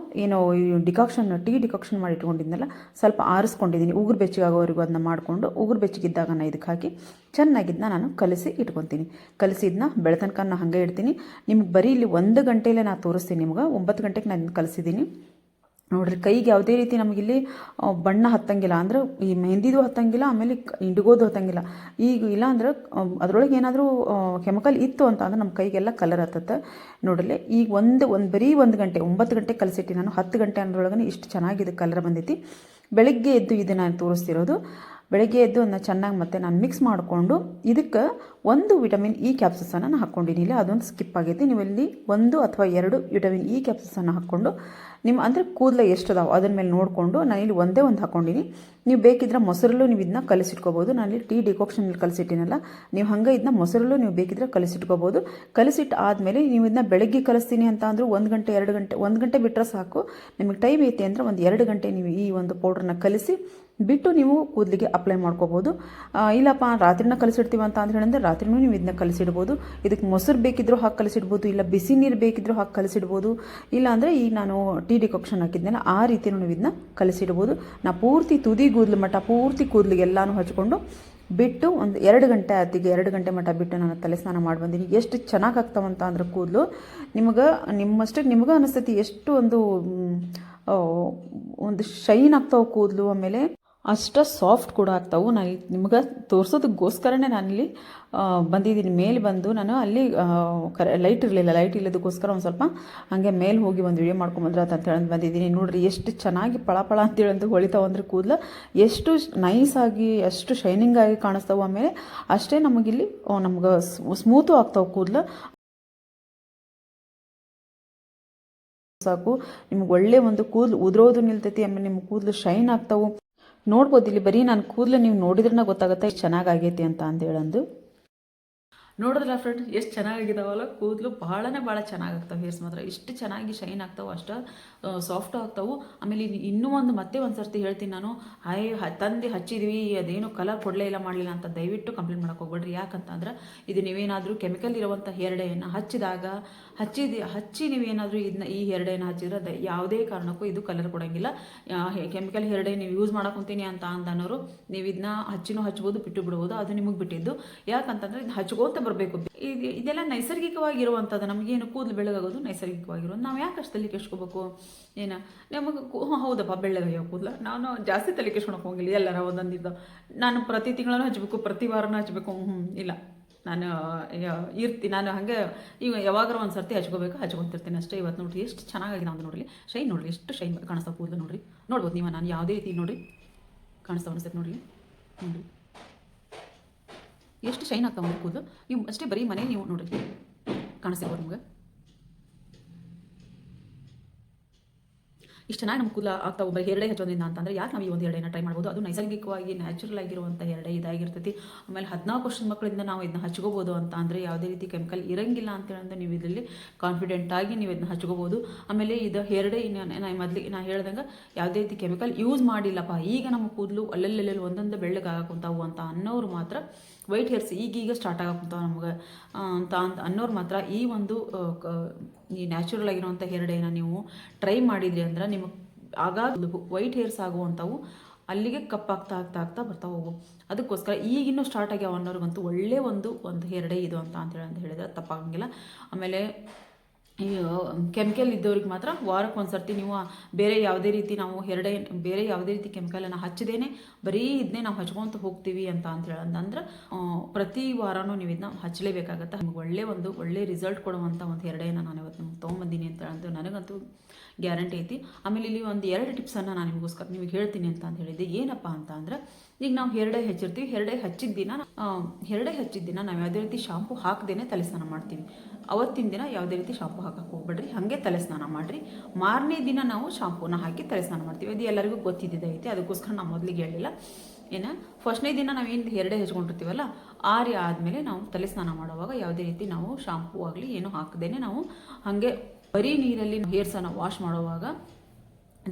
ಟೀ ಡಿಕಾಕ್ಷನ್ ಮಾಡಿ ಇಟ್ಕೊಂಡಿದ್ನಲ್ಲ, ಸ್ವಲ್ಪ ಆರಿಸ್ಕೊಂಡಿದ್ದೀನಿ. ಉಗುರು ಬೆಚ್ಚಗಾಗೋವರೆಗೂ ಅದನ್ನ ಮಾಡಿಕೊಂಡು ಉಗುರು ಬೆಚ್ಚಗಿದ್ದಾಗ ನಾನು ಇದಕ್ಕೆ ಹಾಕಿ ಚೆನ್ನಾಗಿದ್ದನ್ನ ನಾನು ಕಲಸಿ ಇಟ್ಕೊತೀನಿ. ಕಲಸಿದ್ನ ಬೆಳತನಕ ನಾನು ಹಾಗೆ ಇಡ್ತೀನಿ. ನಿಮ್ಗೆ ಬರೀ ಇಲ್ಲಿ 1 ಗಂಟೆಯಲ್ಲೇ ನಾನು ತೋರಿಸ್ತೀನಿ. ನಿಮ್ಗೆ 9 ಗಂಟೆಗೆ ನಾನು ಕಲಿಸಿದ್ದೀನಿ. ನೋಡ್ರಿ, ಕೈಗೆ ಯಾವುದೇ ರೀತಿ ನಮಗಿಲ್ಲಿ ಬಣ್ಣ ಹತ್ತಂಗಿಲ್ಲ, ಅಂದ್ರೆ ಈ ಮೆಹಂದಿದು ಹತ್ತಂಗಿಲ್ಲ, ಆಮೇಲೆ ಇಂಡಿಗೋದು ಹತ್ತಂಗಿಲ್ಲ. ಈಗ ಇಲ್ಲ ಅಂದ್ರೆ ಅದರೊಳಗೆ ಏನಾದರೂ ಕೆಮಿಕಲ್ ಇತ್ತು ಅಂತ ಅಂದ್ರೆ ನಮ್ಮ ಕೈಗೆಲ್ಲ ಕಲರ್ ಹತ್ತತ್ತೆ. ನೋಡ್ರಿ, ಈಗ ಬರೀ 1 ಗಂಟೆ 9 ಗಂಟೆ ಕಲಸಿಟ್ಟು ನಾನು 10 ಗಂಟೆ ಅನ್ನೋದ್ರೊಳಗೆ ಇಷ್ಟು ಚೆನ್ನಾಗಿದೆ ಕಲರ್ ಬಂದೈತಿ. ಬೆಳಗ್ಗೆ ಎದ್ದು ಇದು ನಾನು ತೋರಿಸ್ತಿರೋದು. ಬೆಳಗ್ಗೆ ಎದ್ದು ಅದನ್ನ ಚೆನ್ನಾಗಿ ಮತ್ತೆ ನಾನು ಮಿಕ್ಸ್ ಮಾಡಿಕೊಂಡು ಇದಕ್ಕೆ 1 ವಿಟಮಿನ್ ಇ ಕ್ಯಾಪ್ಸೂಸನ್ನು ನಾನು ಹಾಕ್ಕೊಂಡಿನಿ. ಇಲ್ಲ ಅದೊಂದು ಸ್ಕಿಪ್ ಆಗೈತಿ. ನೀವಿಲ್ಲಿ 1 ಅಥವಾ 2 ವಿಟಮಿನ್ ಇ ಕ್ಯಾಪ್ಸೂಸನ್ನು ಹಾಕ್ಕೊಂಡು ನಿಮ್ಮ ಅಂದರೆ ಕೂದಲು ಎಷ್ಟದಾವೆ ಅದನ್ನ ಮೇಲೆ ನೋಡಿಕೊಂಡು ನಾನಿಲ್ಲಿ ಒಂದೇ ಒಂದು ಹಾಕ್ಕೊಂಡಿನಿ. ನೀವು ಬೇಕಿದ್ರೆ ಮೊಸರಲ್ಲೂ ನೀವು ಇದನ್ನ ಕಲಸಿಟ್ಕೋಬೋದು. ನಾನಿಲ್ಲಿ ಟೀ ಡಿಕಾಕ್ಷನಲ್ಲಿ ಕಲಸಿಟ್ಟಿನಲ್ಲ, ನೀವು ಹಂಗೆ ಇದನ್ನ ಮೊಸರಲ್ಲೂ ನೀವು ಬೇಕಿದ್ರೆ ಕಲಸಿಟ್ಕೋಬೋದು. ಕಲಸಿಟ್ಟು ಆದಮೇಲೆ ನೀವು ಇದನ್ನ ಬೆಳಗ್ಗೆ ಕಲಿಸ್ತೀನಿ ಅಂತ ಅಂದರೂ 1 ಗಂಟೆ 2 ಗಂಟೆ 1 ಗಂಟೆ ಬಿಟ್ಟರೆ ಸಾಕು. ನಿಮಗೆ ಟೈಮ್ ಐತಿ ಅಂದರೆ ಒಂದು 2 ಗಂಟೆ ನೀವು ಈ ಒಂದು ಪೌಡ್ರನ್ನ ಕಲಿಸಿ ಬಿಟ್ಟು ನೀವು ಕೂದಲಿಗೆ ಅಪ್ಲೈ ಮಾಡ್ಕೋಬೋದು. ಇಲ್ಲಪ್ಪ ರಾತ್ರಿನ ಕಲಸಿಡ್ತೀವಿ ಅಂತ ಅಂದ್ರೆ ಹೇಳಿದ್ರೆ ರಾತ್ರಿನೂ ನೀವು ಇದನ್ನ ಕಲಸಿಡ್ಬೋದು. ಇದಕ್ಕೆ ಮೊಸರು ಬೇಕಿದ್ರೂ ಹಾಕಿ ಕಲಸಿಡ್ಬೋದು, ಇಲ್ಲ ಬಿಸಿ ನೀರು ಬೇಕಿದ್ರೂ ಹಾಕಿ ಕಲಸಿಡ್ಬೋದು. ಇಲ್ಲ ಅಂದರೆ ಈಗ ನಾನು ಟೀ ಡಿಕಾಕ್ಷನ್ ಹಾಕಿದ್ನಲ್ಲ ಆ ರೀತಿಯೂ ನೀವು ಇದನ್ನ ಕಲಸಿಡ್ಬೋದು. ನಾ ಪೂರ್ತಿ ತುದಿ ಕೂದಲು ಮಟ್ಟ ಪೂರ್ತಿ ಕೂದಲಿಗೆ ಎಲ್ಲನೂ ಹಚ್ಕೊಂಡು ಬಿಟ್ಟು ಒಂದು 2 ಗಂಟೆ ಆತಿಗೆ 2 ಗಂಟೆ ಮಟ್ಟ ಬಿಟ್ಟು ನಾನು ತಲೆ ಸ್ನಾನ ಮಾಡಿ ಬಂದೀನಿ. ಎಷ್ಟು ಚೆನ್ನಾಗಿ ಆಗ್ತಾವಂತ ಅಂದ್ರೆ ಕೂದಲು ನಿಮ್ಮಷ್ಟಕ್ಕೆ ನಿಮ್ಗೆ ಅನಿಸ್ತೈತಿ ಎಷ್ಟು ಒಂದು ಶೈನ್ ಆಗ್ತಾವೆ ಕೂದಲು. ಆಮೇಲೆ ಅಷ್ಟು ಸಾಫ್ಟ್ ಕೂಡ ಆಗ್ತಾವೆ. ನಾನು ನಿಮ್ಗೆ ತೋರಿಸೋದಕ್ಕೋಸ್ಕರನೇ ನಾನಿಲ್ಲಿ ಬಂದಿದ್ದೀನಿ. ಮೇಲೆ ಬಂದು ನಾನು ಅಲ್ಲಿ ಲೈಟ್ ಇರಲಿಲ್ಲ, ಲೈಟ್ ಇಲ್ಲದಕ್ಕೋಸ್ಕರ ಒಂದು ಸ್ವಲ್ಪ ಹಾಗೆ ಮೇಲೆ ಹೋಗಿ ಒಂದು ವಿಡಿಯೋ ಮಾಡ್ಕೊಂಬಂದ್ರೆ ಅಂತ ಹೇಳಿ ಬಂದಿದ್ದೀನಿ. ನೋಡಿರಿ ಎಷ್ಟು ಚೆನ್ನಾಗಿ ಪಳ ಅಂತೇಳಿ ಹೊಳಿತಾವೆ ಅಂದರೆ ಕೂದಲು ಎಷ್ಟು ನೈಸಾಗಿ ಎಷ್ಟು ಶೈನಿಂಗಾಗಿ ಕಾಣಿಸ್ತಾವೆ. ಆಮೇಲೆ ಅಷ್ಟೇ ನಮಗಿಲ್ಲಿ ನಮ್ಗೆ ಸ್ಮೂತು ಆಗ್ತಾವೆ ಕೂದಲು. ಸಾಕು ನಿಮ್ಗೆ ಒಳ್ಳೆ ಒಂದು ಕೂದಲು ಉದುರೋದು ನಿಲ್ತೈತಿ. ಆಮೇಲೆ ನಿಮ್ಮ ಕೂದಲು ಶೈನ್ ಆಗ್ತಾವೆ. ನೋಡ್ಬೋದು ಇಲ್ಲಿ ಬರೀ ನಾನು ಕೂದಲು ನೀವು ನೋಡಿದ್ರೆ ಗೊತ್ತಾಗುತ್ತೆ ಎಷ್ಟು ಚೆನ್ನಾಗೈತಿ ಅಂತ ಹೇಳಂದು. ನೋಡಿದ್ರಲ್ಲ ಫ್ರೆಂಡ್ ಎಷ್ಟು ಚೆನ್ನಾಗಿದ್ದಾವಲ್ಲ ಕೂದಲು, ಭಾಳ ಚೆನ್ನಾಗಾಗ್ತಾವೆ. ಹೇರ್ಸ್ ಮಾತ್ರ ಎಷ್ಟು ಚೆನ್ನಾಗಿ ಶೈನ್ ಆಗ್ತಾವೆ, ಅಷ್ಟು ಸಾಫ್ಟು ಆಗ್ತಾವೆ. ಆಮೇಲೆ ಇನ್ನೂ ಮತ್ತೆ ಒಂದು ಸರ್ತಿ ಹೇಳ್ತೀನಿ ನಾನು, ತಂದು ಹಚ್ಚಿದ್ವಿ ಅದೇನು ಕಲರ್ ಕೊಡಲೇ ಇಲ್ಲ ಮಾಡಲಿಲ್ಲ ಅಂತ ದಯವಿಟ್ಟು ಕಂಪ್ಲೇಂಟ್ ಮಾಡೋಕೆ ಹೋಗ್ಬೇಡ್ರಿ. ಯಾಕಂತಂದ್ರೆ ಇದು ನೀವೇನಾದರೂ ಕೆಮಿಕಲ್ ಇರುವಂಥ ಹೇರ್ ಡೇಯನ್ನು ಹಚ್ಚಿ ನೀವೇನಾದರೂ ಈ ಹೇರ್ ಡೇನ ಹಚ್ಚಿದ್ರೆ ಯಾವುದೇ ಕಾರಣಕ್ಕೂ ಇದು ಕಲರ್ ಕೊಡೋಂಗಿಲ್ಲ. ಕೆಮಿಕಲ್ ಹೇರ್ ಡೇ ನೀವು ಯೂಸ್ ಮಾಡಕೊಂತೀನಿ ಅಂತ ಅನ್ನೋರು ನೀವು ಇದನ್ನ ಹಚ್ಬೋದು, ಬಿಟ್ಟು ಬಿಡ್ಬೋದು, ಅದು ನಿಮಗೆ ಬಿಟ್ಟಿದ್ದು. ಯಾಕಂತಂದ್ರೆ ಇದು ಹಚ್ಕೋತ ಬರಬೇಕು. ಇದೆಲ್ಲ ನೈಸರ್ಗಿಕವಾಗಿರುವಂಥದ್ದು. ನಮಗೇನು ಕೂದಲು ಬೆಳಗಾಗೋದು ನೈಸರ್ಗಿಕವಾಗಿರೋದು. ನಾವು ಯಾಕೆ ಅಷ್ಟು ತಲೆ ಕೆಡ್ಸ್ಕೋಬೇಕು? ಏನು ನಮಗೆ ಹೌದಪ್ಪ ಬೆಳ್ಳಗಾಗ್ಯಾವ ಕೂದಲು, ನಾನು ಜಾಸ್ತಿ ತಲೆ ಕೆಡ್ಸ್ಕೊಳಕ್ಕೆ ಹೋಗಿಲ್ಲ. ಎಲ್ಲರ ಒಂದೊಂದಿದ್ದು ನಾನು ಪ್ರತಿ ತಿಂಗಳೂ ಹಚ್ಚಬೇಕು, ಪ್ರತಿ ವಾರನೂ ಹಚ್ಚಬೇಕು, ಇಲ್ಲ. ನಾನು ನಾನು ಹಾಗೆ ಈಗ ಯಾವಾಗಾರ ಒಂದು ಸರ್ತಿ ಹಚ್ಕೊತಿರ್ತೀನಿ ಅಷ್ಟೇ. ಇವತ್ತು ನೋಡಿರಿ ಎಷ್ಟು ಚೆನ್ನಾಗಿದೆ ಅಂತ ನೋಡ್ರಿ, ಶೈನ್ ನೋಡಿರಿ ಎಷ್ಟು ಶೈನ್ ಕಾಣಿಸ್ತಾವೆ ಕೂದಲು. ನೋಡ್ಬೋದು ನೀವು, ನಾನು ಯಾವುದೇ ರೀತಿ ನೋಡಿರಿ ಕಾಣಿಸ್ತಾವೆ ಅನಿಸ್ತೈತೆ ನೋಡಿರಿ ಎಷ್ಟು ಶೈನ್ ಆಗ್ತಾವೆ ಅಂದ್ರೆ ಕೂದಲು. ನೀವು ಅಷ್ಟೇ ಬರೀ ಮನೆ ನೀವು ನೋಡಿರಿ ಕಾಣಿಸ್ತಿರ್ಬೋದು ನಿಮ್ಗೆ ಇಷ್ಟು ಚೆನ್ನಾಗಿ ನಮ್ಮ ಕೂದಲು ಆಗ್ತಾವೆ ಬರೀ ಹೇರ್ ಡೇ ಹಚ್ಚೋದ್ರಿಂದ ಅಂತಂದರೆ. ಯಾಕೆ ನಾವು ಈ ಒಂದು ಹೇರ್ ಡೇನ ಟ್ರೈ ಮಾಡ್ಬೋದು? ಅದು ನೈಸರ್ಗಿಕವಾಗಿ ನ್ಯಾಚುರಲ್ ಆಗಿರುವಂಥ ಹೇರ್ ಡೇ ಇದಾಗಿರ್ತೈತಿ. ಆಮೇಲೆ 14 ವರ್ಷದ ಮಕ್ಕಳಿಂದ ನಾವು ಇದನ್ನ ಹಚ್ಕೋಬೋದು ಅಂತ ಅಂದರೆ ಯಾವುದೇ ರೀತಿ ಕೆಮಿಕಲ್ ಇರಂಗಿಲ್ಲ ಅಂತೇಳಿ ನೀವು ಇದರಲ್ಲಿ ಕಾನ್ಫಿಡೆಂಟಾಗಿ ನೀವು ಇದನ್ನ ಹಚ್ಕೋಬೋದು. ಆಮೇಲೆ ಇದು ಹೇರ್ ಡೇ ಮೊದಲಿಗೆ ನಾನು ಹೇಳ್ದಂಗೆ ಯಾವುದೇ ರೀತಿ ಕೆಮಿಕಲ್ ಯೂಸ್ ಮಾಡಿಲ್ಲಪ್ಪ, ಈಗ ನಮ್ಮ ಕೂದಲು ಅಲ್ಲೆಲ್ಲೆಲ್ಲಿ ಒಂದೊಂದು ಬೆಳ್ಳಗಾಗಕ್ಕಂತಾವು ಅಂತ ಅನ್ನೋರು ಮಾತ್ರ, ವೈಟ್ ಹೇರ್ಸ್ ಈಗೀಗ ಸ್ಟಾರ್ಟ್ ಆಗಕ್ಕಂತಾವೆ ನಮ್ಗೆ ಅಂತ ಅನ್ನೋರು ಮಾತ್ರ ಈ ಒಂದು ಈ ನ್ಯಾಚುರಲ್ ಆಗಿರುವಂಥ ಹೇರ್ ಡೇನ ನೀವು ಟ್ರೈ ಮಾಡಿದ್ರಿ ಅಂದ್ರೆ ನಿಮಗೆ ಆಗಾಗ ವೈಟ್ ಹೇರ್ಸ್ ಆಗುವಂಥವು ಅಲ್ಲಿಗೆ ಕಪ್ಪಾಗ್ತಾ ಬರ್ತಾವೆ. ಅದಕ್ಕೋಸ್ಕರ ಈಗಿನ್ನೂ ಸ್ಟಾರ್ಟ್ ಆಗ್ಯಾವ ಅನ್ನೋರಿಗಂತೂ ಒಳ್ಳೆ ಒಂದು ಹೇರ್ ಡೇ ಇದು ಅಂತ ಹೇಳಿದ್ರೆ ತಪ್ಪಾಗಂಗಿಲ್ಲ. ಆಮೇಲೆ ಈ ಕೆಮಿಕಲ್ ಇದ್ದವ್ರಿಗೆ ಮಾತ್ರ ವಾರಕ್ಕೆ ಒಂದು ಸರ್ತಿ ನೀವು ಬೇರೆ ಯಾವುದೇ ರೀತಿ ನಾವು ಬೇರೆ ಯಾವುದೇ ರೀತಿ ಕೆಮಿಕಲನ್ನು ಹಚ್ಚದೇನೆ ಬರೀ ಇದನ್ನೇ ನಾವು ಹಚ್ಕೊತ ಹೋಗ್ತೀವಿ ಅಂತ ಹೇಳಂದ್ರೆ ಪ್ರತಿ ವಾರನೂ ನೀವು ಇದನ್ನ ಹಚ್ಚಲೇಬೇಕಾಗತ್ತೆ. ನಿಮ್ಗೆ ಒಳ್ಳೆ ರಿಸಲ್ಟ್ ಕೊಡುವಂಥ ಒಂದು ಹೇರ್ ಡೇನ ನಾನು ಇವತ್ತು ನಿಮ್ಗೆ ತೊಗೊಂಬಂದೀನಿ ಅಂತ ಹೇಳಂದ್ರೆ ನನಗಂತೂ ಗ್ಯಾರಂಟಿ ಐತಿ. ಆಮೇಲೆ ಇಲ್ಲಿ ಒಂದು 2 ಟಿಪ್ಸನ್ನು ನಾನು ನಿಮಗೆ ಹೇಳ್ತೀನಿ ಅಂತ ಹೇಳಿದ್ದೆ. ಏನಪ್ಪ ಅಂತ ಅಂದ್ರೆ, ಈಗ ನಾವು ಹೇರ್ ಡೇ ಹಚ್ಚಿರ್ತೀವಿ, ಹೇರ್ ಡೇ ಹಚ್ಚಿದ ದಿನ ನಾವು ಯಾವುದೇ ರೀತಿ ಶಾಂಪು ಹಾಕದೇನೆ ತಲೆ ಸ್ನಾನ ಮಾಡ್ತೀವಿ. ಅವತ್ತಿನ ದಿನ ಯಾವುದೇ ರೀತಿ ಶಾಂಪು ಹಾಕಕ್ಕೆ ಹೋಗ್ಬೇಡ್ರಿ, ಹಾಗೆ ತಲೆ ಸ್ನಾನ ಮಾಡಿರಿ. ಮಾರನೇ ದಿನ ನಾವು ಶಾಂಪೂನ ಹಾಕಿ ತಲೆ ಸ್ನಾನ ಮಾಡ್ತೀವಿ. ಅದು ಎಲ್ಲರಿಗೂ ಗೊತ್ತಿದ್ದೈತಿ, ಅದಕ್ಕೋಸ್ಕರ ನಾವು ಮೊದಲಿಗೆ ಹೇಳಿಲ್ಲ. ಫಸ್ಟ್ನೇ ದಿನ ನಾವೇನು ಹೇರ್ ಡೇ ಹಚ್ಕೊಂಡಿರ್ತೀವಲ್ಲ ಆದಮೇಲೆ ನಾವು ತಲೆ ಸ್ನಾನ ಮಾಡುವಾಗ ಯಾವುದೇ ರೀತಿ ನಾವು ಶಾಂಪೂ ಆಗಲಿ ಏನು ಹಾಕದೇನೆ ನಾವು ಹಾಗೆ ಬರೀ ನೀರಲ್ಲಿ ಹೇರ್ಸನ್ನು ವಾಶ್ ಮಾಡುವಾಗ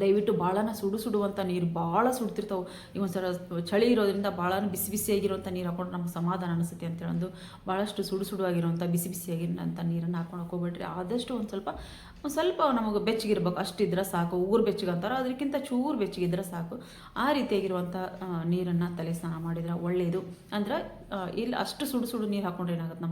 ದಯವಿಟ್ಟು ಭಾಳನ ಸುಡುವಂಥ ನೀರು ಭಾಳ ಸುಡ್ತಿರ್ತಾವೆ. ಈಗ ಒಂದ್ಸಲ ಚಳಿ ಇರೋದ್ರಿಂದ ಭಾಳ ಬಿಸಿಯಾಗಿರುವಂಥ ನೀರು ಹಾಕೊಂಡು ನಮ್ಗೆ ಸಮಾಧಾನ ಅನಿಸುತ್ತೆ ಅಂತೇಳಂದು ಭಾಳಷ್ಟು ಸುಡುವಾಗಿರುವಂಥ ಬಿಸಿಯಾಗಿರೋಂಥ ನೀರನ್ನು ಹಾಕೊಂಡು ಹೋಗ್ಬೇಡ್ರಿ. ಆದಷ್ಟು ಒಂದು ಸ್ವಲ್ಪ ನಮಗೆ ಬೆಚ್ಚಗಿರ್ಬೇಕು, ಅಷ್ಟಿದ್ರೆ ಸಾಕು. ಊರು ಬೆಚ್ಚಗೆ ಅಂತಾರೆ, ಅದಕ್ಕಿಂತ ಚೂರು ಬೆಚ್ಚಗಿದ್ರೆ ಸಾಕು. ಆ ರೀತಿಯಾಗಿರುವಂಥ ನೀರನ್ನು ತಲೆ ಸ್ನಾನ ಮಾಡಿದ್ರೆ ಒಳ್ಳೆಯದು. ಅಂದ್ರೆ ಇಲ್ಲಿ ಅಷ್ಟು ಸುಡು ನೀರು ಹಾಕೊಂಡ್ರೆ ಏನಾಗುತ್ತೆ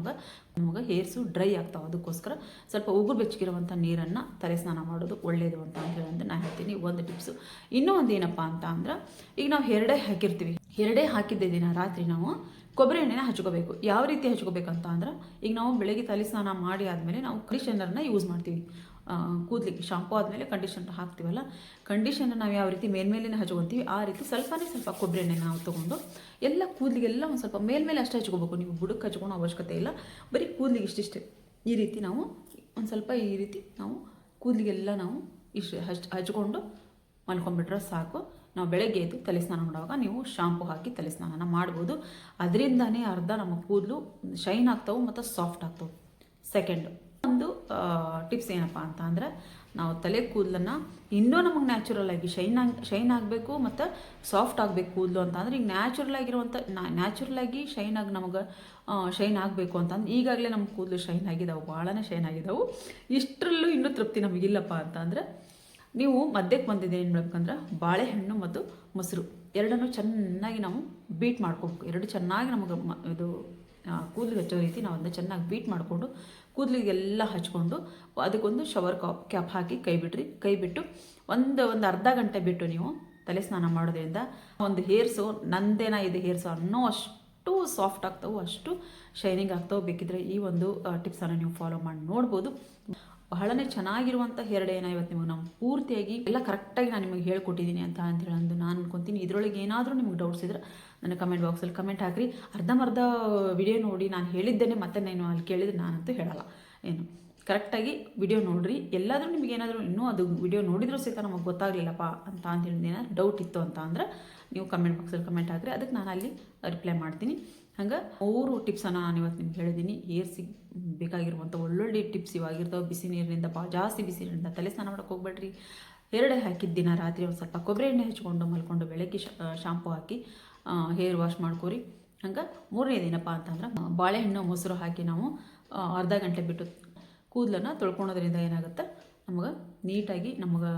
ನಮ್ಗೆ ಹೇರ್ಸು ಡ್ರೈ ಆಗ್ತಾವೆ. ಅದಕ್ಕೋಸ್ಕರ ಸ್ವಲ್ಪ ಉಗುರು ಬೆಚ್ಚಗಿರುವಂಥ ನೀರನ್ನು ತಲೆ ಸ್ನಾನ ಮಾಡೋದು ಒಳ್ಳೆಯದು ಅಂತ ಹೇಳಂದ್ರೆ ನಾನು ಹೇಳ್ತೀನಿ. ಒಂದು ಟಿಪ್ಸು. ಇನ್ನೂ ಒಂದು ಏನಪ್ಪ ಅಂತ ಅಂದ್ರೆ, ಈಗ ನಾವು ಹೇರ್ ಡೇ ಹಾಕಿರ್ತೀವಿ, ಹೇರ್ ಡೇ ಹಾಕಿದ್ದ ದಿನ ರಾತ್ರಿ ನಾವು ಕೊಬ್ಬರಿ ಎಣ್ಣೆನ ಹಚ್ಕೋಬೇಕು. ಯಾವ ರೀತಿ ಹಚ್ಕೋಬೇಕಂತ ಅಂದ್ರೆ, ಈಗ ನಾವು ಬೆಳಗ್ಗೆ ತಲೆ ಸ್ನಾನ ಮಾಡಿ ಆದಮೇಲೆ ನಾವು ಕಂಡೀಷನರ್ನ ಯೂಸ್ ಮಾಡ್ತೀವಿ ಕೂದಲಿಗೆ. ಶಾಂಪೂ ಆದಮೇಲೆ ಕಂಡೀಷನರ್ ಹಾಕ್ತೀವಲ್ಲ, ಕಂಡೀಷನರ್ ನಾವು ಯಾವ ರೀತಿ ಮೇಲ್ಮೇಲೆ ಹಚ್ಕೊತೀವಿ ಆ ರೀತಿ ಸ್ವಲ್ಪ ಕೊಬ್ಬರಿ ಎಣ್ಣೆ ನಾವು ತೊಗೊಂಡು ಎಲ್ಲ ಕೂದಲಿಗೆಲ್ಲ ಒಂದು ಸ್ವಲ್ಪ ಮೇಲ್ಮೇಲೆ ಅಷ್ಟೇ ಹಚ್ಕೋಬೇಕು. ನೀವು ಬುಡಕ್ಕೆ ಹಚ್ಕೊಳೋ ಅವಶ್ಯಕತೆ ಇಲ್ಲ, ಬರೀ ಕೂದಲಿಗೆ ಇಷ್ಟಿಷ್ಟೇ. ಈ ರೀತಿ ನಾವು ಒಂದು ಸ್ವಲ್ಪ ಈ ರೀತಿ ನಾವು ಕೂದಲಿಗೆಲ್ಲ ನಾವು ಹಚ್ಕೊಂಡು ಮಲ್ಕೊಂಡ್ಬಿಟ್ರೆ ಸಾಕು. ನಾವು ಬೆಳಗ್ಗೆ ಎದ್ದು ತಲೆ ಸ್ನಾನ ಮಾಡುವಾಗ ನೀವು ಶಾಂಪು ಹಾಕಿ ತಲೆ ಸ್ನಾನ ಮಾಡ್ಬೋದು. ಅದರಿಂದನೇ ಅರ್ಧ ನಮ್ಮ ಕೂದಲು ಶೈನ್ ಆಗ್ತಾವೆ ಮತ್ತು ಸಾಫ್ಟ್ ಆಗ್ತವೆ. ಸೆಕೆಂಡ್ ಒಂದು ಟಿಪ್ಸ್ ಏನಪ್ಪ ಅಂತ ಅಂದರೆ, ನಾವು ತಲೆ ಕೂದಲನ್ನು ಇನ್ನೂ ನಮಗೆ ನ್ಯಾಚುರಲಾಗಿ ಶೈನ್ ಆಗಬೇಕು ಮತ್ತು ಸಾಫ್ಟ್ ಆಗಬೇಕು ಕೂದಲು ಅಂತ ಅಂದರೆ, ಈಗ ನ್ಯಾಚುರಲಾಗಿ ನಮಗೆ ಶೈನ್ ಆಗಬೇಕು ಅಂತಂದ್ರೆ ಈಗಾಗಲೇ ನಮ್ಮ ಕೂದಲು ಶೈನ್ ಆಗಿದ್ದಾವೆ, ಭಾಳನೇ ಶೈನ್ ಆಗಿದ್ದಾವೆ. ಇಷ್ಟರಲ್ಲೂ ಇನ್ನೂ ತೃಪ್ತಿ ನಮಗಿಲ್ಲಪ್ಪ ಅಂತಂದರೆ, ನೀವು ಮಧ್ಯಕ್ಕೆ ಬಂದಿದೆ ಏನು ಮಾಡ್ಬೇಕಂದ್ರೆ, ಬಾಳೆಹಣ್ಣು ಮತ್ತು ಮೊಸರು ಎರಡನ್ನೂ ಚೆನ್ನಾಗಿ ನಾವು ಬೀಟ್ ಮಾಡ್ಕೋಬೇಕು. ಎರಡು ಚೆನ್ನಾಗಿ ನಮಗೆ ಇದು ಕೂದಲಿಗೆ ಹಚ್ಚೋ ರೀತಿ ನಾವು ಅದನ್ನ ಚೆನ್ನಾಗಿ ಬೀಟ್ ಮಾಡಿಕೊಂಡು ಕೂದಲಿಗೆಲ್ಲ ಹಚ್ಕೊಂಡು ಅದಕ್ಕೊಂದು ಶವರ್ ಕ್ಯಾಪ್ ಹಾಕಿ ಕೈ ಬಿಟ್ಟು ಒಂದು ಅರ್ಧ ಗಂಟೆ ಬಿಟ್ಟು ನೀವು ತಲೆ ಸ್ನಾನ ಮಾಡೋದ್ರಿಂದ ಒಂದು ಹೇರ್ಸು ನಂದೇನ ಇದು ಹೇರ್ಸು ಅನ್ನೋ ಅಷ್ಟು ಸಾಫ್ಟ್ ಆಗ್ತಾವೆ, ಅಷ್ಟು ಶೈನಿಂಗ್ ಆಗ್ತಾವೆ. ಬೇಕಿದ್ರೆ ಈ ಒಂದು ಟಿಪ್ಸನ್ನು ನೀವು ಫಾಲೋ ಮಾಡಿ ನೋಡ್ಬೋದು. ಬಹಳನೇ ಚೆನ್ನಾಗಿರುವಂಥ ಹೇರ್ ಡೇನ ಇವತ್ತು ನಿಮಗೆ ನಾವು ಪೂರ್ತಿಯಾಗಿ ಎಲ್ಲ ಕರೆಕ್ಟಾಗಿ ನಾನು ನಿಮಗೆ ಹೇಳ್ಕೊಟ್ಟಿದ್ದೀನಿ ಅಂತ ಹೇಳಿ ನಾನು ಅನ್ಕೊತೀನಿ. ಇದರೊಳಗೆ ಏನಾದರೂ ನಿಮಗೆ ಡೌಟ್ಸ್ ಇದ್ರೆ ನನ್ನ ಕಮೆಂಟ್ ಬಾಕ್ಸಲ್ಲಿ ಕಮೆಂಟ್ ಹಾಕಿರಿ. ಅರ್ಧಂಬರ್ಧ ವಿಡಿಯೋ ನೋಡಿ ನಾನು ಹೇಳಿದ್ದೇನೆ ಮತ್ತೆ ನಾನು ಅಲ್ಲಿ ಕೇಳಿದರೆ ನಾನಂತೂ ಹೇಳಲ್ಲ. ಏನು ಕರೆಕ್ಟಾಗಿ ವಿಡಿಯೋ ನೋಡಿರಿ. ಎಲ್ಲಾದರೂ ನಿಮಗೇನಾದರೂ ಇನ್ನೂ ಅದು ವಿಡಿಯೋ ನೋಡಿದರೂ ಸಹಿತ ನಮಗೆ ಗೊತ್ತಾಗಲಿಲ್ಲಪ್ಪ ಅಂತ ಹೇಳಿ ಏನಾದ್ರು ಡೌಟ್ ಇತ್ತು ಅಂತ ಅಂದ್ರೆ ನೀವು ಕಮೆಂಟ್ ಬಾಕ್ಸಲ್ಲಿ ಕಮೆಂಟ್ ಹಾಕಿರಿ, ಅದಕ್ಕೆ ನಾನು ಅಲ್ಲಿ ರಿಪ್ಲೈ ಮಾಡ್ತೀನಿ. ಹಂಗೆ 3 ಟಿಪ್ಸನ್ನು ನಾನು ಇವತ್ತು ನಿಮ್ಗೆ ಹೇಳಿದ್ದೀನಿ. ಹೇರ್ಸಿಗೆ ಬೇಕಾಗಿರುವಂಥ ಒಳ್ಳೊಳ್ಳೆ ಟಿಪ್ಸ್ ಇವಾಗಿರ್ತಾವೆ. ಬಿಸಿ ನೀರಿನಿಂದ ಜಾಸ್ತಿ ಬಿಸಿ ನೀರಿನಿಂದ ತಲೆ ಸ್ನಾನ ಮಾಡೋಕ್ಕೆ ಹೋಗ್ಬೇಡ್ರಿ. ಹೇರ್ ಹಾಕಿದ ದಿನ ರಾತ್ರಿ ಒಂದು ಸ್ವಲ್ಪ ಕೊಬ್ಬರಿ ಎಣ್ಣೆ ಹಚ್ಕೊಂಡು ಮಲ್ಕೊಂಡು ಬೆಳಗ್ಗೆ ಶಾಂಪು ಹಾಕಿ ಹೇರ್ ವಾಶ್ ಮಾಡ್ಕೋರಿ. ಹಂಗೆ 3ನೇ ದಿನಪ್ಪ ಅಂತಂದ್ರೆ ಬಾಳೆಹಣ್ಣು ಮೊಸರು ಹಾಕಿ ನಾವು ಅರ್ಧ ಗಂಟೆ ಬಿಟ್ಟು ಕೂದಲನ್ನು ತೊಳ್ಕೊಳೋದ್ರಿಂದ ಏನಾಗುತ್ತೆ, ನಮಗೆ ನೀಟಾಗಿ ನಮಗೆ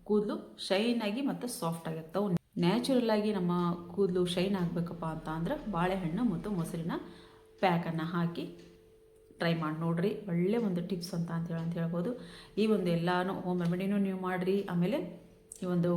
ಕೂದಲು ಶೈನಾಗಿ ಮತ್ತು ಸಾಫ್ಟಾಗಿ ಆಗ್ತಾವೆ. ನ್ಯಾಚುರಲ್ಲಾಗಿ ನಮ್ಮ ಕೂದಲು ಶೈನ್ ಆಗಬೇಕಪ್ಪ ಅಂತ ಅಂದ್ರೆ ಬಾಳೆಹಣ್ಣು ಮತ್ತು ಮೊಸರಿನ ಪ್ಯಾಕನ್ನು ಹಾಕಿ ಟ್ರೈ ಮಾಡಿ ನೋಡಿರಿ. ಒಳ್ಳೆ ಒಂದು ಟಿಪ್ಸ್ ಅಂತ ಹೇಳ್ಬೋದು. ಈ ಒಂದು ಎಲ್ಲನೂ ಹೋಮ್ ರೆಮಿಡಿನೂ ನೀವು ಮಾಡಿರಿ, ಆಮೇಲೆ ಈ ಒಂದು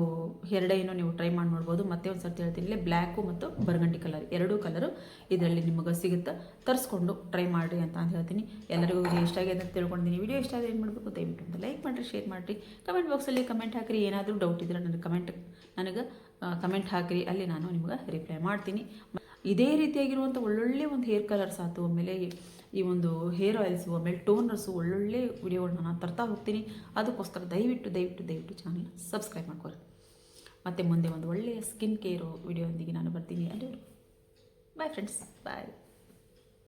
ಹೇರ್ ಡೈನೂ ನೀವು ಟ್ರೈ ಮಾಡಿ ನೋಡ್ಬೋದು. ಮತ್ತೆ ಒಂದು ಸರ್ತಿ ಹೇಳ್ತೀನಿ, ಇಲ್ಲೇ ಬ್ಲ್ಯಾಕು ಮತ್ತು ಬರ್ಗಂಡಿ ಕಲರ್ 2 ಕಲರು ಇದರಲ್ಲಿ ನಿಮಗೆ ಸಿಗುತ್ತೆ. ತರಿಸ್ಕೊಂಡು ಟ್ರೈ ಮಾಡಿರಿ ಅಂತ ಹೇಳ್ತೀನಿ. ಎಲ್ಲರಿಗೂ ವಿಡಿಯೋ ಇಷ್ಟ ಆಗಿದೆ ಅಂತ ತಿಳ್ಕೊಂಡಿದ್ದೀನಿ. ವಿಡಿಯೋ ಇಷ್ಟ ಆದರೆ ಏನು ಮಾಡಬೇಕು, ದಯವಿಟ್ಟು ಅಂತ ಲೈಕ್ ಮಾಡಿರಿ, ಶೇರ್ ಮಾಡಿರಿ, ಕಮೆಂಟ್ ಬಾಕ್ಸಲ್ಲಿ ಕಮೆಂಟ್ ಹಾಕಿರಿ. ಏನಾದರೂ ಡೌಟ್ ಇದ್ದರೆ ನನಗೆ ಕಮೆಂಟ್ ಹಾಕಿರಿ, ಅಲ್ಲಿ ನಾನು ನಿಮ್ಗೆ ರಿಪ್ಲೈ ಮಾಡ್ತೀನಿ. ಇದೇ ರೀತಿಯಾಗಿರುವಂಥ ಒಳ್ಳೊಳ್ಳೆ ಒಂದು ಹೇರ್ ಕಲರ್ಸ್ ಆಯ್ತು, ಆಮೇಲೆ ಈ ಒಂದು ಹೇರ್ ಆಯಿಲ್ಸು, ಆಮೇಲೆ ಟೋನರ್ಸು, ಒಳ್ಳೊಳ್ಳೆ ವಿಡಿಯೋಗಳನ್ನ ನಾನು ತರ್ತಾ ಹೋಗ್ತೀನಿ. ಅದಕ್ಕೋಸ್ಕರ ದಯವಿಟ್ಟು ಚಾನಲ್ನ ಸಬ್ಸ್ಕ್ರೈಬ್ ಮಾಡ್ಕೊರಿ. ಮತ್ತು ಮುಂದೆ ಒಂದು ಒಳ್ಳೆಯ ಸ್ಕಿನ್ ಕೇರು ವಿಡಿಯೋ ಒಂದಿಗೆ ನಾನು ಬರ್ತೀನಿ. ಅಲ್ಲಿವರೆಗೂ ಬಾಯ್ ಫ್ರೆಂಡ್ಸ್, ಬಾಯ್.